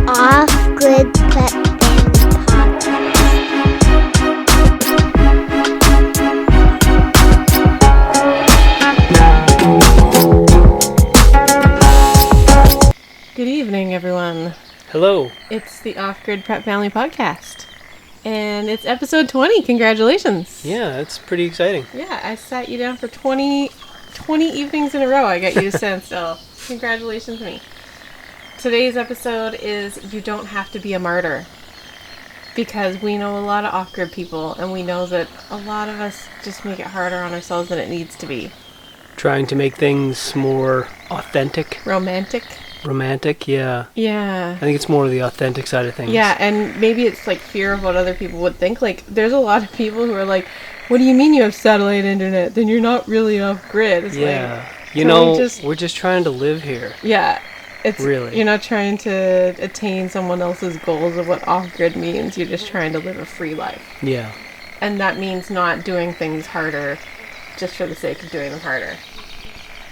the Off-Grid Pet Family Podcast. Good evening, everyone. Hello. It's the Off-Grid Prep Family Podcast. And it's episode 20. Congratulations. Yeah, it's pretty exciting. Yeah, I sat you down for 20 evenings in a row. I got you to stand still. Congratulations to me. Today's episode is You Don't Have to Be a Martyr. Because we know a lot of off-grid people, and we know that a lot of us just make it harder on ourselves than it needs to be. Trying to make things more authentic. Romantic, yeah. Yeah. I think it's more the authentic side of things. Yeah, and maybe it's like fear of what other people would think. Like, there's a lot of people who are like, what do you mean you have satellite internet? Then you're not really off-grid. It's yeah. Like, you know, we're just trying to live here. Yeah. It's really. You're not trying to attain someone else's goals of what off-grid means. You're just trying to live a free life. Yeah. And that means not doing things harder just for the sake of doing them harder.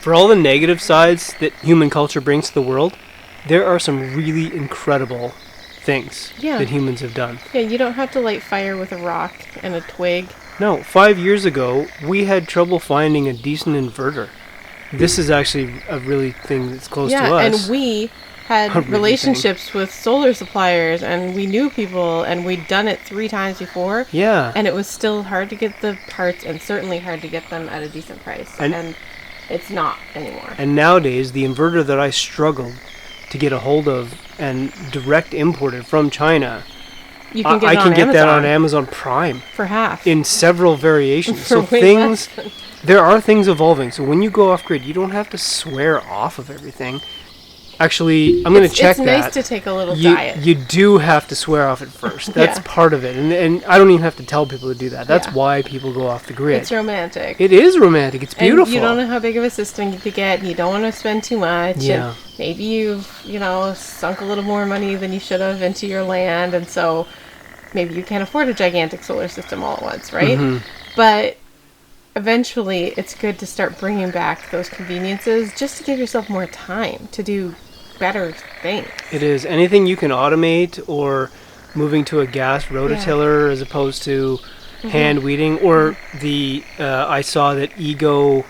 For all the negative sides that human culture brings to the world, there are some really incredible things that humans have done. Yeah, you don't have to light fire with a rock and a twig. No, 5 years ago, we had trouble finding a decent inverter. This is actually a really thing that's close to us. Yeah, and we had relationships with solar suppliers, and we knew people, and we'd done it 3 times before. Yeah. And it was still hard to get the parts, and certainly hard to get them at a decent price. And it's not anymore. And nowadays, the inverter that I struggled to get a hold of and direct imported from China, you can get I can get that on Amazon Prime for half in several variations. So there are things evolving. So when you go off grid, you don't have to swear off of everything. Actually, I'm going to check that. It's nice to take a little diet. You do have to swear off at first. That's part of it. And I don't even have to tell people to do that. That's why people go off the grid. It's romantic. It is romantic. It's beautiful. And you don't know how big of a system you could get. And you don't want to spend too much. Yeah. And maybe you've, sunk a little more money than you should have into your land. And so maybe you can't afford a gigantic solar system all at once, right? Mm-hmm. But eventually it's good to start bringing back those conveniences just to give yourself more time to do better things. It is. Anything you can automate, or moving to a gas rototiller as opposed to hand weeding, or I saw that Ego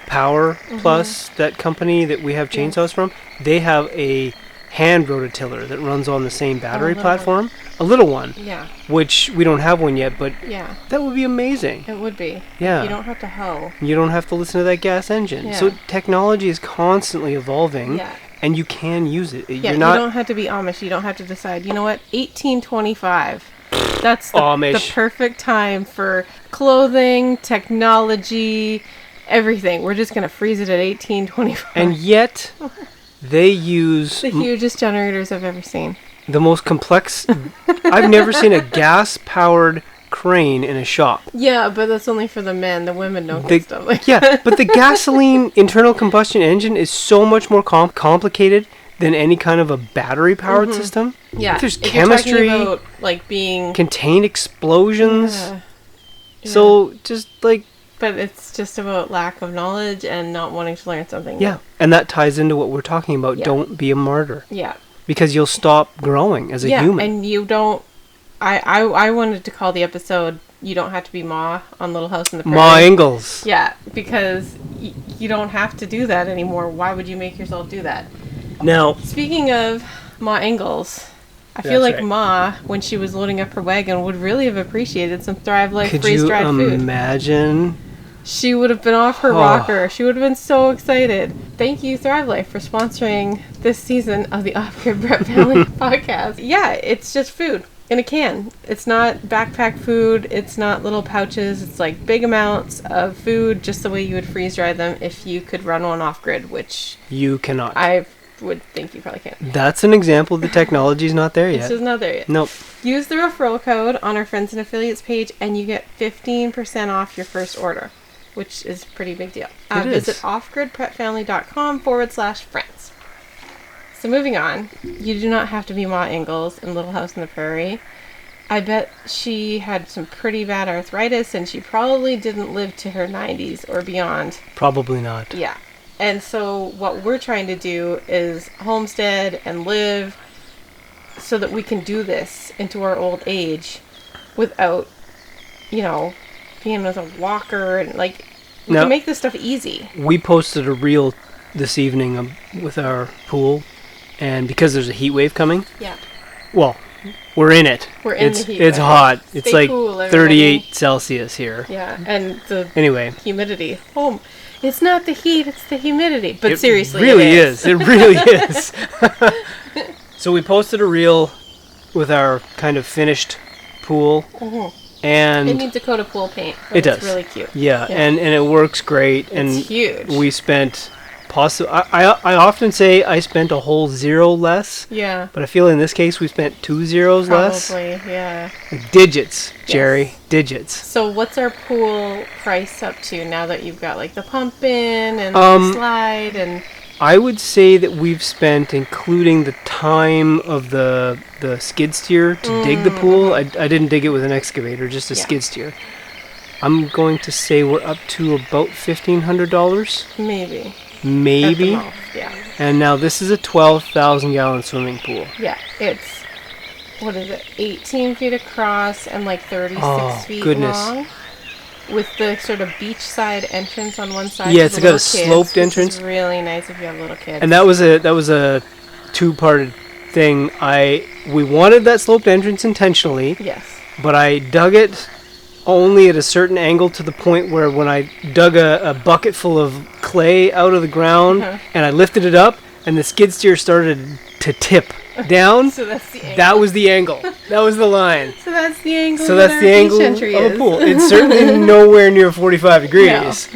Power Plus, that company that we have chainsaws from, they have a hand rototiller that runs on the same battery platform. A little one. Yeah. Which we don't have one yet, but that would be amazing. It would be. Yeah. You don't have to hoe. You don't have to listen to that gas engine. Yeah. So technology is constantly evolving. Yeah. And you can use it. Yeah, you don't have to be Amish. You don't have to decide, you know what, 1825. That's the perfect time for clothing, technology, everything. We're just going to freeze it at 1825. And yet, they use the hugest generators I've ever seen. The most complex. I've never seen a gas-powered crane in a shop. Yeah, but that's only for the men. The women don't get stuff like that. But the gasoline internal combustion engine is so much more complicated than any kind of a battery-powered system. Yeah. There's chemistry, you're talking about, like, being contained explosions. Yeah. So just like. But it's just about lack of knowledge and not wanting to learn something. Yeah, and that ties into what we're talking about. Yeah. Don't be a martyr. Yeah. Because you'll stop growing as a human. Yeah, and you don't. I wanted to call the episode "You Don't Have to Be Ma" on Little House in the Prairie. Ma Ingalls. Yeah, because you don't have to do that anymore. Why would you make yourself do that? Now, speaking of Ma Ingalls, I feel like Ma, when she was loading up her wagon, would really have appreciated some Thrive Life freeze-dried food. Could you imagine? She would have been off her rocker. She would have been so excited. Thank you, Thrive Life, for sponsoring this season of the Off-Grid Prep Family Podcast. Yeah, it's just food in a can. It's not backpack food. It's not little pouches. It's like big amounts of food, just the way you would freeze dry them if you could run one off-grid, which you cannot. I would think you probably can't. That's an example. The technology's not there yet. This is not there yet. Nope. Use the referral code on our Friends and Affiliates page, and you get 15% off your first order, which is a pretty big deal. Visit offgridprepfamily.com/friends. So moving on, you do not have to be Ma Ingalls in Little House in the Prairie. I bet she had some pretty bad arthritis, and she probably didn't live to her 90s or beyond. Probably not. Yeah. And so what we're trying to do is homestead and live so that we can do this into our old age without, being with a walker and like we Now- can make this stuff easy. We posted a reel this evening with our pool, and because there's a heat wave coming, Yeah. well, we're in it. We're in it's the heat It's wave. hot. It's Stay like cool, everybody. 38 Celsius here. Yeah, and the Anyway, humidity. Oh, it's not the heat, it's the humidity. But it seriously, really it is. It really is. So we posted a reel with our kind of finished pool, Mhm. and It needs a coat of pool paint. But It it's does. really cute. yeah, and it works great. And It's huge. we spent I often say I spent a whole zero less, Yeah. but I feel in this case we spent 2 zeros less. Probably, yeah. Like digits, Jerry, digits. So what's our pool price up to now that you've got like the pump in and Um, the slide and I would say that we've spent, including the time of the skid steer to dig the pool. I didn't dig it with an excavator, just a Yeah. skid steer. I'm going to say we're up to about $1,500, maybe. maybe. At the most, yeah. And now this is a 12,000 gallon swimming pool. Yeah. It's what is it? 18 feet across and like 36 Oh, feet goodness. long. With the sort of beachside entrance on one side. Yeah, for it's the got a little kids, sloped which is entrance. really nice if you have little kids. And that was a two-parted thing. We wanted that sloped entrance intentionally, Yes. but I dug it only at a certain angle to the point where when I dug a bucket full of clay out of the ground Uh-huh. and I lifted it up and the skid steer started to tip down, So that's the angle. that was the angle. That was the line. So that's the angle. So that that's our the beach angle entry of a is. pool. It's certainly nowhere near 45 degrees,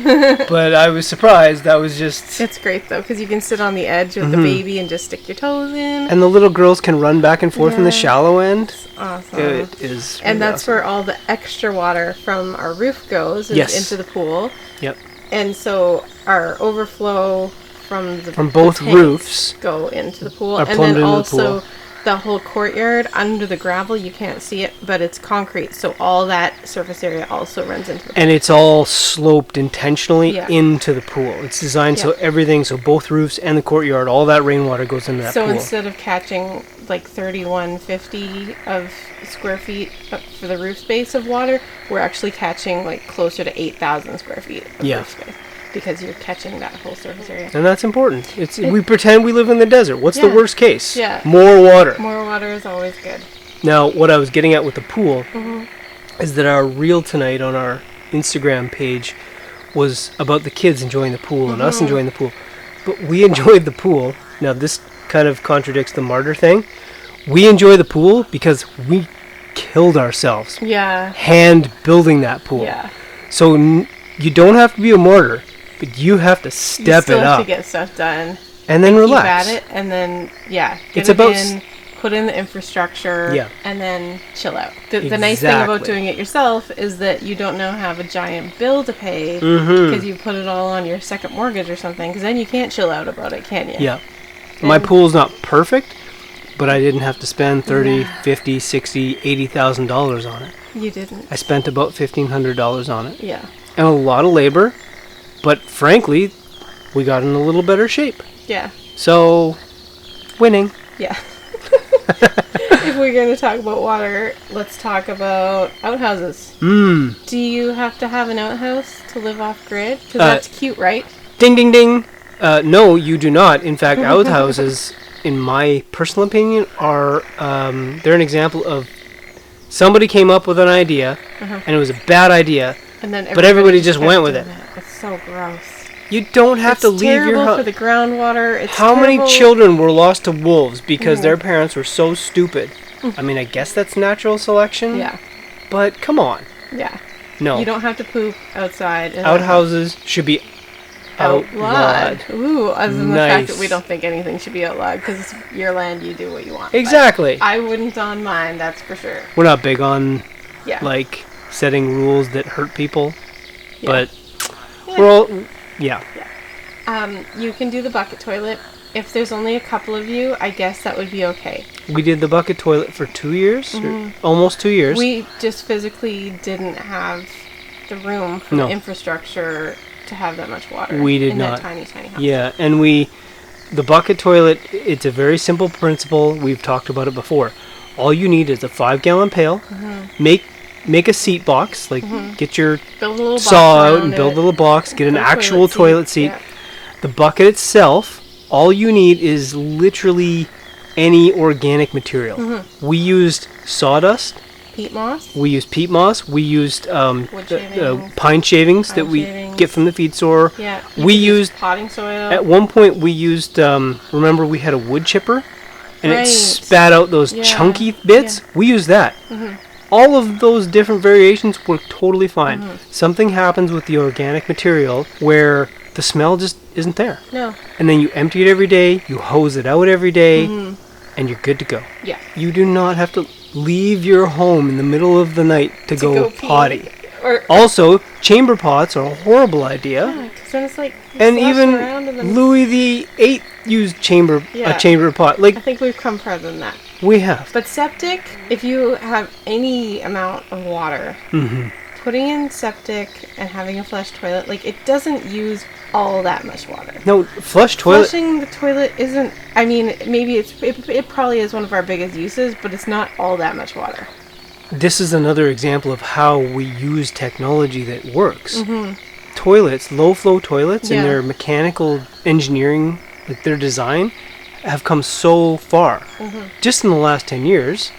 but I was surprised. That was just... It's great though because you can sit on the edge with the baby and just stick your toes in. And the little girls can run back and forth in the Yeah. shallow end. Awesome. It is And really that's awesome. where all the extra water from our roof goes is Yes. into the pool. Yep. And so our overflow from the From both the tanks roofs go into the pool, are and plumbed then into the also pool. the whole courtyard under the gravel. You can't see it, but it's concrete, so all that surface area also runs into the pool. And it's all sloped intentionally Yeah. into the pool. It's designed so Yeah. everything, so both roofs and the courtyard, all that rainwater goes into that So pool. instead of catching like 3150 of square feet for the roof space of water, we're actually catching like closer to 8,000 square feet of Yeah. roof space because you're catching that whole surface area. And that's important. We pretend we live in the desert. What's the Yeah. worst case? Yeah. More water. More water is always good. Now, what I was getting at with the pool Mm-hmm. is that our reel tonight on our Instagram page was about the kids enjoying the pool and Mm-hmm. us enjoying the pool. But we enjoyed the pool. Now, this kind of contradicts the Martyr thing. We enjoy the pool because we killed ourselves Yeah. hand building that pool. Yeah. So you don't have to be a martyr, but you have to You step still it have up to get stuff done. and then Keep relax. at it, and then get It's it about in, put in the infrastructure, Yeah. and then chill out. The nice thing about Exactly. doing it yourself is that you don't now have a giant bill to pay Mhm. because you put it all on your second mortgage or something. Because then you can't chill out about it, can you? Yeah. My And- pool's not perfect, but I didn't have to spend 30, 50, 60, $80,000 on it. You didn't. I spent about $1,500 on it. Yeah. And a lot of labor, but frankly, we got in a little better shape. Yeah. So, winning. Yeah. If we're going to talk about water, let's talk about outhouses. Do you have to have an outhouse to live off grid? Because that's cute, right? Ding, ding, ding. No, you do not. In fact, outhouses, in my personal opinion, are they're an example of somebody came up with an idea, and it was a bad idea. And then But everybody just kept went with doing it. It's so gross. You don't have It's to leave your terrible house. for the groundwater. It's How many terrible- children were lost to wolves because their parents were so stupid? I mean, I guess that's natural selection. Yeah, But come on. yeah. No. You don't have to poop outside. in a Outhouses should be outlawed. Ooh, other than the fact that Nice. we don't think anything should be outlawed because it's your land, you do what you want. But Exactly. I wouldn't on mine, that's for sure. We're not big on Yeah. like setting rules that hurt people, Yeah. but Yeah. we're all yeah. You can do the bucket toilet. If there's only a couple of you, I guess that would be okay. We did the bucket toilet for 2 years, or almost 2 years. We just physically didn't have the room for No. the infrastructure to have that much water. We did in not. that tiny, tiny house. Yeah, and we the bucket toilet, it's a very simple principle. We've talked about it before. All you need is a 5-gallon pail. Make a seat box, like get your Build a little box saw out around and build it. a little box. Get an Put a actual toilet seat. Yeah. The bucket itself, all you need is literally any organic material. We used sawdust. Peat moss. We used peat moss. We used Shavings. pine shavings that we shavings. get from the feed store. Yeah. We could use used potting soil. At one point, we used. Remember, we had a wood chipper, and Right. it spat out those Yeah. chunky bits. We used that. All of those different variations were totally fine. Something happens with the organic material where the smell just isn't there, No. and then you empty it every day. You hose it out every day, and you're good to go. Yeah. You do not have to leave your home in the middle of the night to go pee. potty. Or Also, chamber pots are a horrible idea. because then it's like And sloshing even around and then Louis the VIII used Yeah. a chamber pot. I Like think we've come further than that. we have. But septic, if you have any amount of water, putting in septic and having a flush toilet, like it doesn't use all that much water. No, flush toilet. Flushing the toilet isn't. I mean, maybe it probably is one of our biggest uses, but it's not all that much water. This is another example of how we use technology that works. Toilets, low flow toilets, and Yeah. their mechanical engineering, like their design, have come so far just in the last 10 years,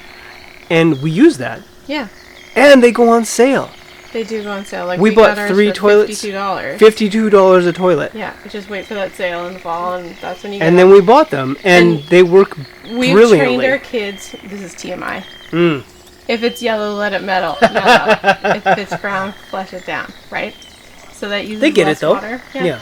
and we use that, Yeah, and they go on sale. they do go on sale. Like We we bought got ours 3 for toilets, $52. $52 a toilet. Yeah, we just wait for that sale in the fall, and that's when you get And them. then we bought them, and And they work We've brilliantly. trained our kids. This is TMI. Mm. If it's yellow, let it mellow. If it's brown, flush it down. Right. So that uses They get less it though. water. Yeah.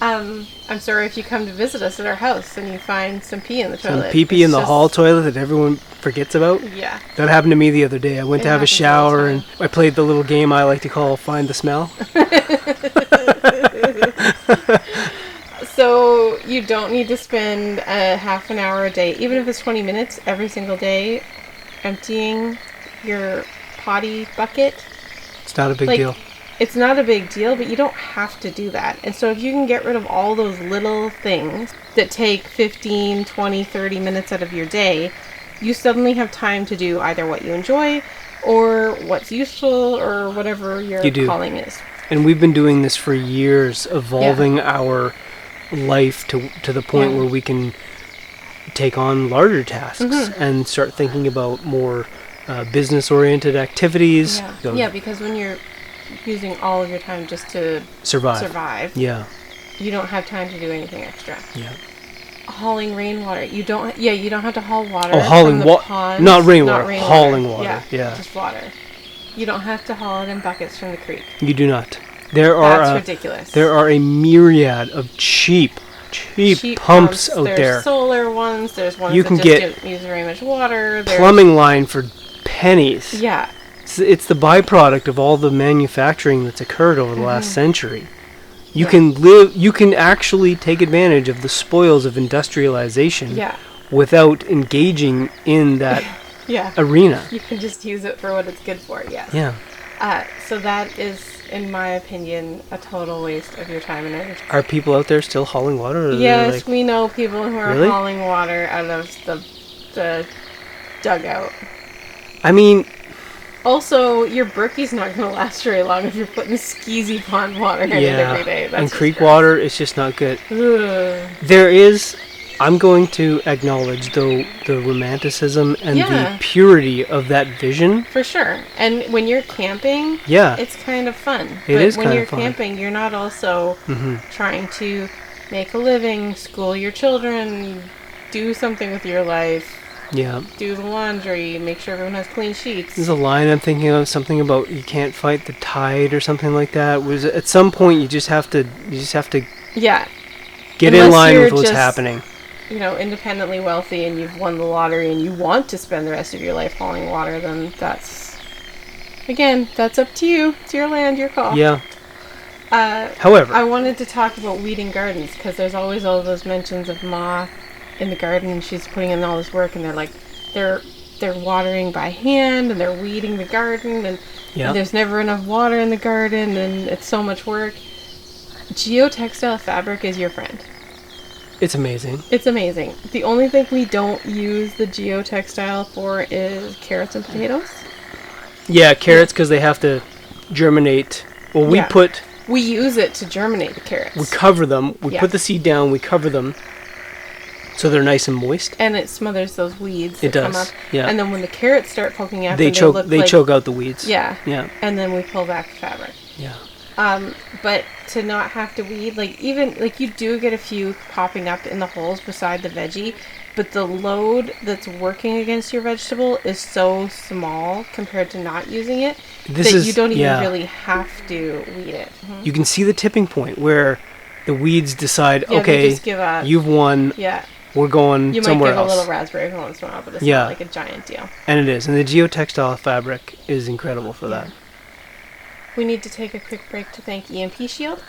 I'm sorry if you come to visit us at our house and you find some pee in the Some toilet. pee-pee in It's the just- hall toilet that everyone forgets about. Yeah. That happened to me the other day. I went It to have a happens all the shower time. and I played the little game I like to call Find the Smell. So you don't need to spend a half an hour a day, even if it's 20 minutes every single day, emptying your potty bucket. It's not a big Like, deal. It's not a big deal, but you don't have to do that. And so if you can get rid of all those little things that take 15, 20, 30 minutes out of your day, you suddenly have time to do either what you enjoy or what's useful or whatever your You do. calling is. And we've been doing this for years, evolving our life to the point Yeah. where we can take on larger tasks Mm-hmm. and start thinking about more business-oriented activities. So Yeah, because when you're using all of your time just to survive. Yeah, you don't have time to do anything extra. yeah. Hauling rainwater, you don't have to haul water. Oh, hauling from the wa- ponds. not rainwater, hauling water, yeah. Just water. You don't have to haul it in buckets from the creek. You do not. There That's are ridiculous. there are a myriad of cheap pumps out There's there. solar ones. There's ones You that can just get don't use very much water. There's, Plumbing line for pennies. Yeah, It's the byproduct of all the manufacturing that's occurred over the last century. You Yeah. you can actually take advantage of the spoils of industrialization yeah, without engaging in that yeah. arena. You can just use it for what it's good for. Yes. Yeah. So that is, in my opinion, a total waste of your time and energy. Are people out there still hauling water? Or are they Yes, like- we know people who are Really? hauling water out of the dugout. I mean, Also, your Berkey's not going to last very long if you're putting skeezy pond water in it yeah. every day. That's And just creek gross. water, it's just not good. Ugh. There is, I'm going to acknowledge though the romanticism and Yeah. the purity of that vision. For sure. And when you're camping, Yeah. it's kind of fun. It but is when kind of you're fun. camping, you're not also trying to make a living, school your children, do something with your life, Yeah. do the laundry, make sure everyone has clean sheets. There's a line I'm thinking of, something about you can't fight the tide or something like that. Was at some point you just have to Yeah. get in Unless line you're with what's just- happening. You know, independently wealthy and you've won the lottery and you want to spend the rest of your life hauling water, then that's up to you. It's your land, your call. Yeah. Oh. However, I wanted to talk about weeding gardens because there's always all those mentions of Ma in the garden and she's putting in all this work and they're watering by hand and they're weeding the garden and Yeah. there's never enough water in the garden and it's so much work. Geotextile fabric is your friend. It's amazing. It's amazing. The only thing we don't use the geotextile for is carrots and potatoes. Yeah, carrots, because they have to germinate. Well, we Yeah. we use it to germinate the carrots. cover them. We Yeah. put the seed down. We cover them so they're nice and moist. And it smothers those weeds It that come does, up. yeah. And then when the carrots start poking out, They choke. They like, choke out the weeds. Yeah. Yeah. And then we pull back the fabric. Yeah. But to not have to weed, like even like you do get a few popping up in the holes beside the veggie, but the load that's working against your vegetable is so small compared to not using it you don't even really have to weed it. You can see the tipping point where the weeds decide, Yeah, they okay, just give up. you've won. Yeah. We're going You might somewhere give else. a little raspberry every once in a while, but it's Yeah. not like a giant deal. And it is. And the geotextile fabric is incredible for that. We need to take a quick break to thank EMP Shield.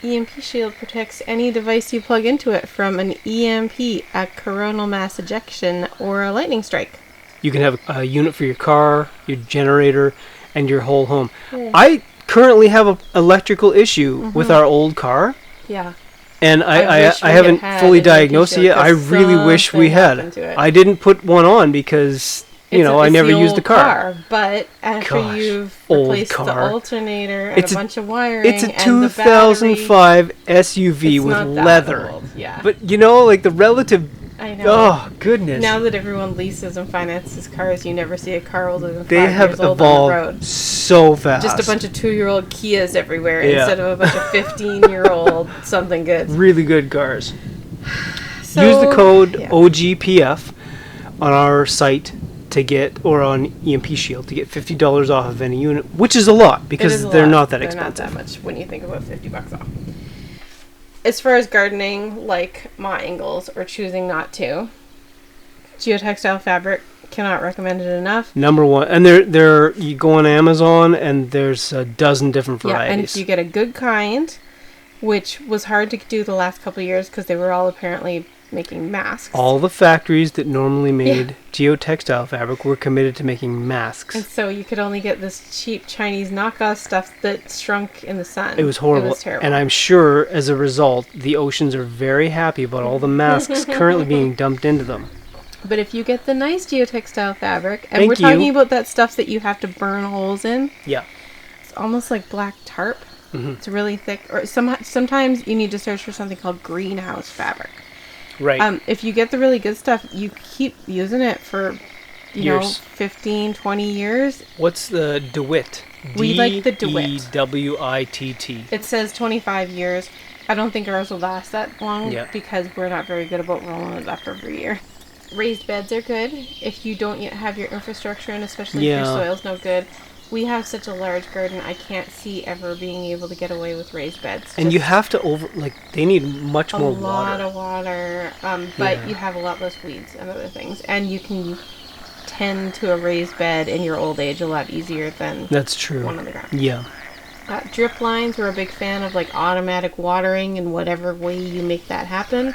EMP Shield protects any device you plug into it from an EMP, a coronal mass ejection, or a lightning strike. You can have a unit for your car, your generator, and your whole home. Yeah. I currently have an electrical issue with our old car, Yeah. and I wish we I haven't had fully an EMP diagnosed it shield yet. I 'cause really wish we something happened had. to it. I didn't put one on because, I It's never the used the old car. But after Gosh, you've old replaced the car. alternator and It's a a- bunch of wiring It's a and the battery, 2005 SUV it's with not that leather. old. Yeah. But, like the relative... I know. Oh, goodness. Now that everyone leases and finances cars, you never see a car older than 5 They have years old on the road. evolved so fast. Just a bunch of 2-year-old Kias everywhere Yeah. instead of a bunch of 15-year-old something good. Really good cars. So, Use the code yeah. OGPF on our site to get, or on EMP Shield to get $50 off of any unit, which is a lot It because is a they're lot. not that They're expensive. not that much when you think about $50 off. As far as gardening, like Ma Ingalls, or choosing not to, geotextile fabric, cannot recommend it enough. Number one, and there you go on Amazon and there's a dozen different Yeah, and varieties. if you get a good kind, which was hard to do the last couple of years because they were all apparently making masks. All the factories that normally made geotextile fabric were committed to making masks. And so you could only get this cheap Chinese knockoff stuff that shrunk in the sun. It was horrible. It was terrible. And I'm sure as a result, the oceans are very happy about all the masks currently being dumped into them. But if you get the nice geotextile fabric, and Thank we're talking you. about that stuff that you have to burn holes in, Yeah. it's almost like black tarp. Mm-hmm. It's really thick. Or sometimes you need to search for something called greenhouse fabric. Right. If you get the really good stuff, you keep using it for, Years. 15, 20 years. What's the DeWitt? We like the DeWitt. DeWitt. It says 25 years. I don't think ours will last that long Yeah. because we're not very good about rolling it up every year. Raised beds are good if you don't yet have your infrastructure and especially if your soil's no good. We have such a large garden, I can't see ever being able to get away with raised beds. And you have to they need much more a lot water. of water, but Yeah. you have a lot less weeds and other things. And you can tend to a raised bed in your old age a lot easier than That's true. one on the ground. Yeah. Drip lines, we're a big fan of like automatic watering in whatever way you make that happen.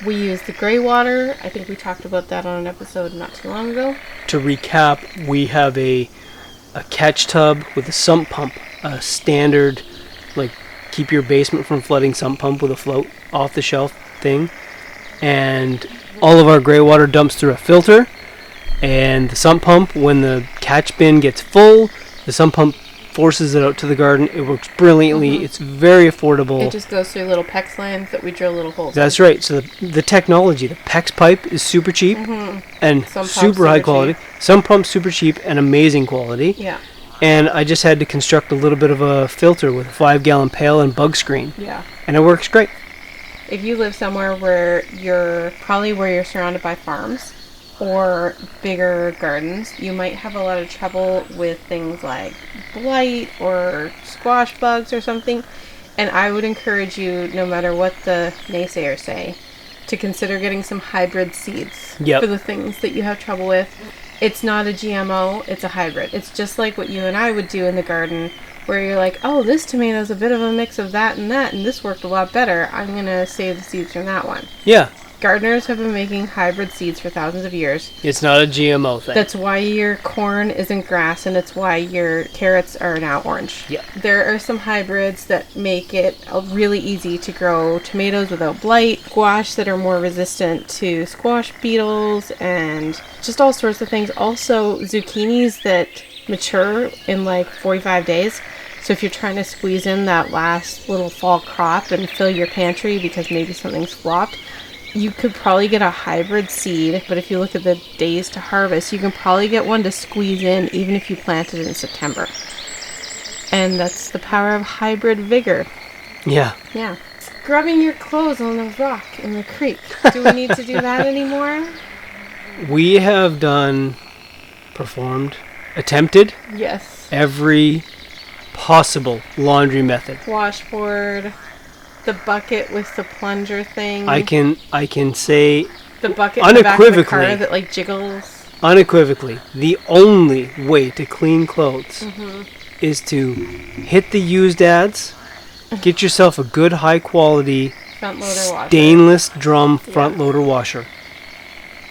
We use the gray water. I think we talked about that on an episode not too long ago. To recap, we have a catch tub with a sump pump, a standard, like, keep your basement from flooding sump pump with a float off the shelf thing. And all of our gray water dumps through a filter. And the sump pump, when the catch bin gets full, the sump pump forces it out to the garden. It works brilliantly. It's very affordable. It just goes through little PEX lines that we drill little holes in. That's right. So the technology, the PEX pipe is super cheap and Some pumps super high super quality. Some pumps super cheap and amazing quality. Yeah. And I just had to construct a little bit of a filter with a 5-gallon pail and bug screen. Yeah. And it works great. If you live somewhere where you're surrounded by farms or bigger gardens, you might have a lot of trouble with things like blight or squash bugs or something. And I would encourage you, no matter what the naysayers say, to consider getting some hybrid seeds Yep. for the things that you have trouble with. It's not a GMO, it's a hybrid. It's just like what you and I would do in the garden, where you're like, oh, this tomato's a bit of a mix of that, and this worked a lot better. I'm going to save the seeds from that one. Yeah. Gardeners have been making hybrid seeds for thousands of years. It's not a GMO thing. That's why your corn isn't grass, and it's why your carrots are now orange. Yeah. There are some hybrids that make it really easy to grow tomatoes without blight, squash that are more resistant to squash beetles, and just all sorts of things. Also, zucchinis that mature in like 45 days. So if you're trying to squeeze in that last little fall crop and fill your pantry because maybe something's flopped, you could probably get a hybrid seed, but if you look at the days to harvest, you can probably get one to squeeze in even if you plant it in September. And that's the power of hybrid vigor. Yeah. Yeah. Scrubbing your clothes on the rock in the creek. Do we need to do that anymore? We have performed, attempted Yes. every possible laundry method. Washboard, the bucket with the plunger thing. I can say the bucket in the back of the car unequivocally, that like jiggles. unequivocally, the only way to clean clothes is to hit the used ads, get yourself a good high quality Front loader washer. stainless drum front loader washer,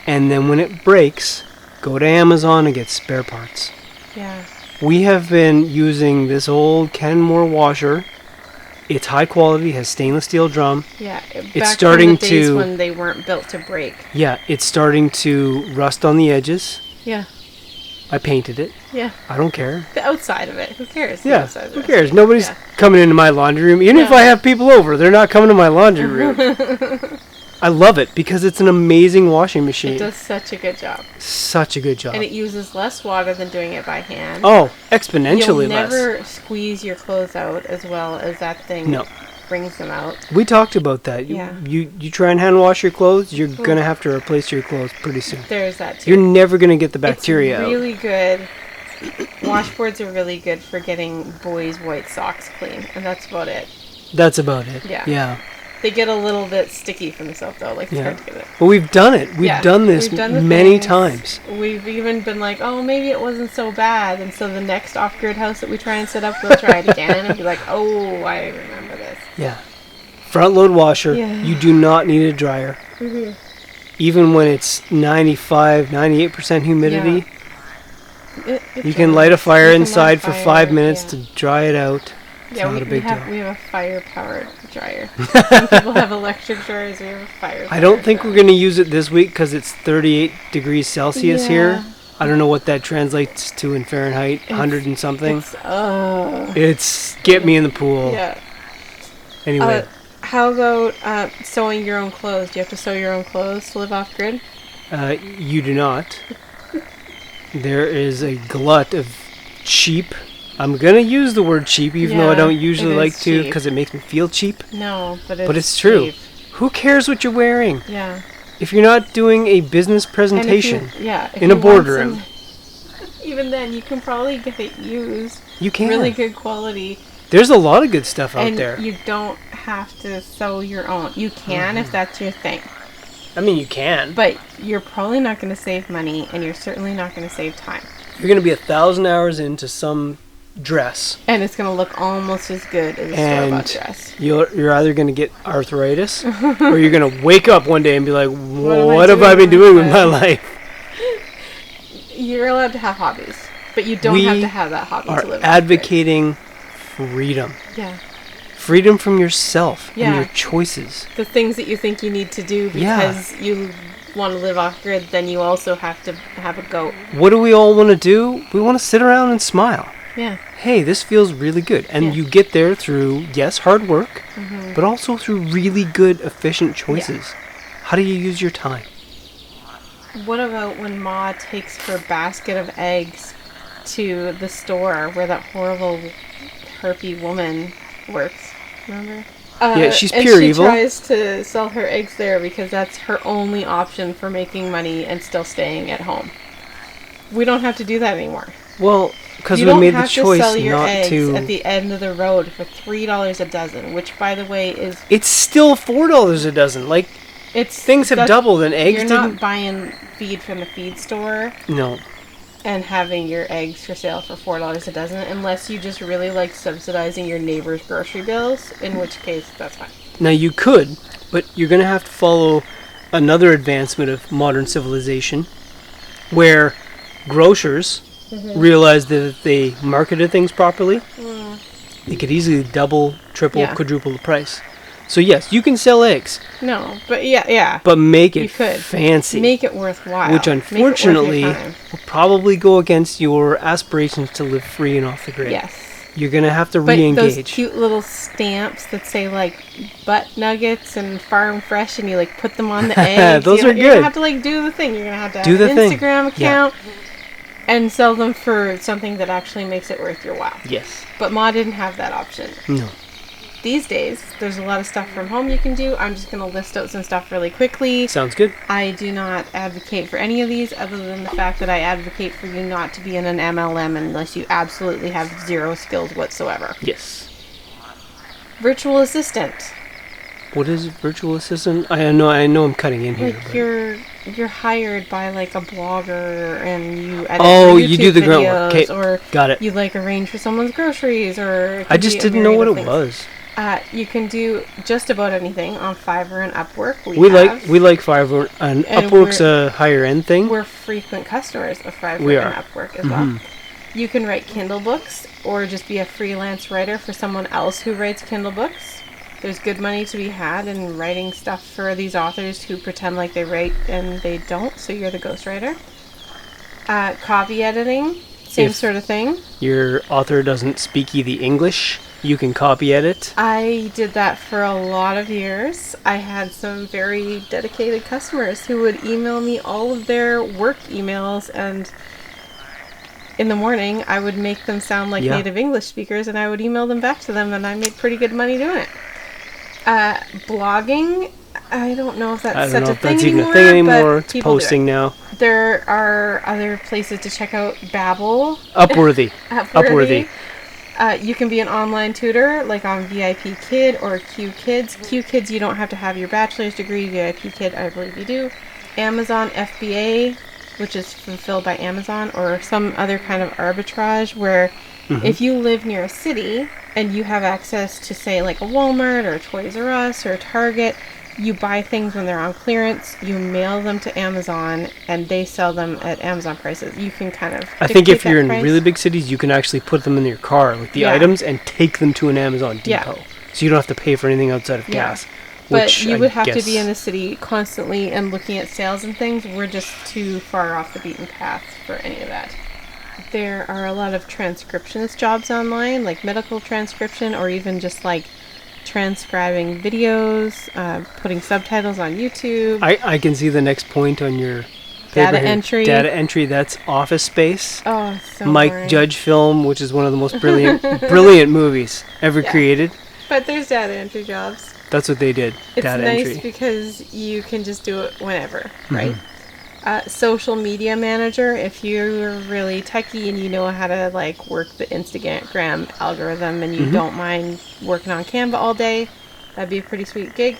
and then when it breaks, go to Amazon and get spare parts. Yeah. We have been using this old Kenmore washer. It's high quality, has stainless steel drum. Yeah, It's starting from the days to when they weren't built to break. Yeah, it's starting to rust on the edges. Yeah, I painted it. yeah. I don't care. The outside of it. Who cares? The Yeah, outside of who it. cares? Nobody's Yeah. coming into my laundry room. Even if No. I have people over, they're not coming to my laundry room. I love it because it's an amazing washing machine. It does such a good job. Such a good job. And it uses less water than doing it by hand. Oh, exponentially You'll less. never squeeze your clothes out as well as that thing No. brings them out. We talked about that. Yeah. You try and hand wash your clothes, you're going to have to replace your clothes pretty soon. There's that too. You're never going to get the bacteria It's out. really good. Washboards are really good for getting boys' white socks clean, and that's about it. That's about it. Yeah. Yeah. They get a little bit sticky from the soap though, like it's Yeah. hard to get it. But we've done it. We've Yeah, done this we've done the many things. times. We've even been like, oh, maybe it wasn't so bad, and so the next off-grid house that we try and set up, we'll try it again and be like, oh, I remember this. Yeah. Front load washer. Yeah. You do not need a dryer. Mm-hmm. Even when it's 95, 98% humidity, It you can light a fire You can inside light for fire, 5 minutes yeah. to dry it out. It's Yeah, not we, a big have deal. we have a fire-powered dryer. Some people have electric dryers. We have a fire. I don't think we're going to use it this week because it's 38 degrees Celsius Yeah. here. I don't know what that translates to in Fahrenheit, 100 and something. It's get me in the pool. Yeah. Anyway, How about sewing your own clothes? Do you have to sew your own clothes to live off grid? you do not. There is a glut of cheap. I'm going to use the word cheap even though I Yeah, don't usually it like is to cheap. because it makes me feel cheap. No, but It's true. cheap. Who cares what you're wearing? Yeah. If you're not doing a business And if presentation if in a you want boardroom, some- even then, you can probably get it used. you can. Really good quality. There's a lot of good stuff out And there. you don't have to sew your own. You can if that's your thing. I mean, you can. But you're probably not going to save money, and you're certainly not going to save time. You're going to be 1,000 hours into some dress, And it's going to look almost as good as a store-bought and dress. you're either going to get arthritis, or you're going to wake up one day and be like, am I what have I been doing doing with with my my life? You're allowed to have hobbies, but you don't We have to have that hobby Are to live. advocating freedom. Yeah. Freedom from yourself and Yeah. your choices. The things that you think you need to do Yeah. because you want to live off grid, then you also have to have a goat. What do we all want to do? We want to sit around and smile. Yeah. Hey, this feels really good. And Yeah. you get there through, yes, hard work, but also through really good, efficient choices. How do you use your time? What about when Ma takes her basket of eggs to the store where that horrible herpy woman works? Remember? Yeah, she's and pure she evil. tries to sell her eggs there because that's her only option for making money and still staying at home. We don't have to do that anymore. Well, because You we don't made the have to choice sell your not eggs to. at the end of the road for $3 a dozen, which, by the way, is It's still $4 a dozen. Like, it's things have that's- doubled, and eggs You're didn't. not buying feed from the feed store No. and having your eggs for sale for $4 a dozen, unless you just really like subsidizing your neighbor's grocery bills, in which case that's fine. Now you could, but you're gonna have to follow another advancement of modern civilization, where grocers realized that if they marketed things properly, they could easily double, triple, Yeah. quadruple the price. So yes, you can sell eggs, No, but yeah. but make You it could. fancy. Make it worthwhile. Which Make it worth your unfortunately time. will probably go against your aspirations to live free and off the grid. Yes. You're going to have to But those re-engage. cute little stamps that say like butt nuggets and farm fresh, and you like put them on the eggs. Those are You're good. gonna have to like do the thing. You're gonna have to Do have the an thing. Instagram Yeah. account and sell them for something that actually makes it worth your while. Yes. But Ma didn't have that option. No. These days, there's a lot of stuff from home you can do. I'm just gonna list out some stuff really quickly. Sounds good. I do not advocate for any of these other than the fact that I advocate for you not to be in an MLM unless you absolutely have zero skills whatsoever. Yes. Virtual assistant. What is virtual assistant? I know I'm cutting in here. Like but- you're hired by like a blogger and you edit Oh, for you do YouTube the grunt work. videos, Okay, or got it. you like arrange for someone's groceries, or it I could just be a didn't know what myriad it of things. was. You can do just about anything on Fiverr and Upwork. We like Fiverr, and And Upwork's a higher end thing. We're frequent customers of Fiverr We and are. Upwork as well. You can write Kindle books or just be a freelance writer for someone else who writes Kindle books. There's good money to be had in writing stuff for these authors who pretend like they write and they don't, so you're the ghostwriter. Copy editing, same If- sort of thing. Your author doesn't speak the English. You can copy edit. I did that for a lot of years. I had some very dedicated customers who would email me all of their work emails, and in the morning I would make them sound like Yeah. native English speakers, and I would email them back to them, and I made pretty good money doing it. Blogging, I don't know if that's I don't such know a if thing that's anymore, even a thing anymore. but It's people do it. posting now. There are other places to check out. Babbel, Upworthy. Upworthy. You can be an online tutor, like on VIP Kid or Q Kids. Q Kids, you don't have to have your bachelor's degree. VIP Kid, I believe you do. Amazon FBA, which is fulfilled by Amazon, or some other kind of arbitrage where if you live near a city and you have access to, say, like a Walmart or a Toys R Us or a Target, you buy things when they're on clearance, you mail them to Amazon, and they sell them at Amazon prices. You can kind of I think if dictate you're that in price. really big cities, you can actually put them in your car, like the Yeah. items, and take them to an Amazon Yeah. depot. So you don't have to pay for anything outside of Yeah. gas. But which you I would have to guess- be in the city constantly and looking at sales and things. We're just too far off the beaten path for any of that. There are a lot of transcriptionist jobs online, like medical transcription, or even just like transcribing videos, putting subtitles on YouTube. I can see the next point on your Data paper here. entry. Data entry, that's Office Space. Oh, so Mike boring. Judge film, which is one of the most brilliant movies ever Yeah. created. But there's data entry jobs. That's what they did. It's Data nice entry. because you can just do it whenever, Mm-hmm. right? Social media manager, if you're really techie and you know how to like work the Instagram algorithm and you Mm-hmm. don't mind working on Canva all day, that'd be a pretty sweet gig.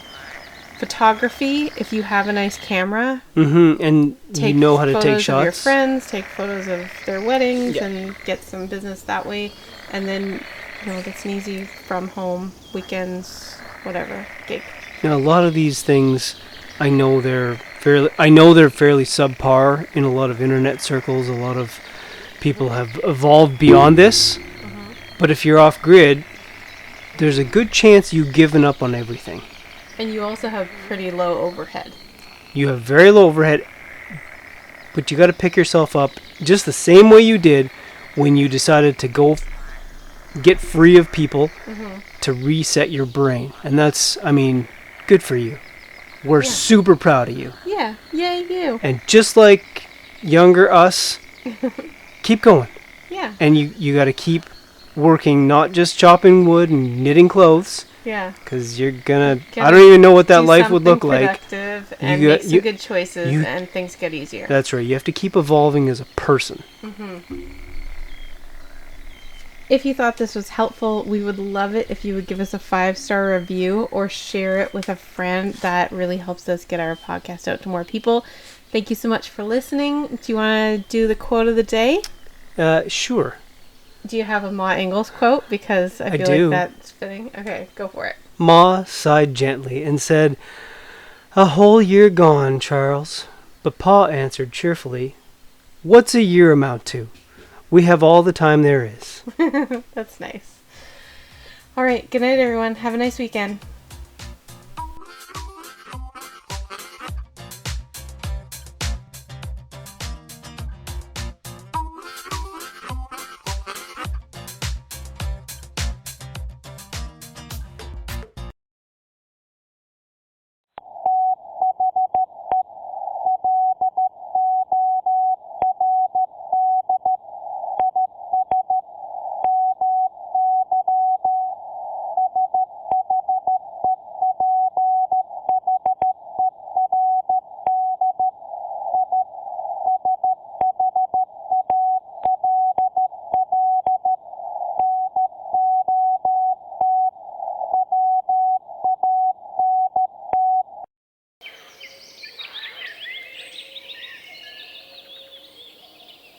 Photography, if you have a nice camera, And take you know how to photos take of your shots. friends, take photos of their weddings, Yeah. and get some business that way. And then, that's an easy from home, weekends, whatever, gig. Now, a lot of these things, I know they're fairly subpar in a lot of internet circles. A lot of people have evolved beyond this. But if you're off grid, there's a good chance you've given up on everything. And you also have pretty low overhead. You have very low overhead, but you got to pick yourself up just the same way you did when you decided to go get free of people to reset your brain. And that's, good for you. We're Yeah. super proud of you. Yeah, yay you. And just like younger us, keep going. Yeah, And you got to keep working, not just chopping wood and knitting clothes, yeah. because you're gonna. Gotta I don't even know what that Do life would look something like. productive and You make got- some you- good choices, you- and things get easier. That's right. You have to keep evolving as a person. If you thought this was helpful, we would love it if you would give us a 5-star review or share it with a friend. That really helps us get our podcast out to more people. Thank you so much for listening. Do you want to do the quote of the day? Sure. Do you have a Ma Ingalls quote? Because I I feel do. like that's fitting. Okay, go for it. Ma sighed gently and said, A whole year gone, Charles. But Pa answered cheerfully, "What's a year amount to? We have all the time there is." That's nice. All right. Good night, everyone. Have a nice weekend.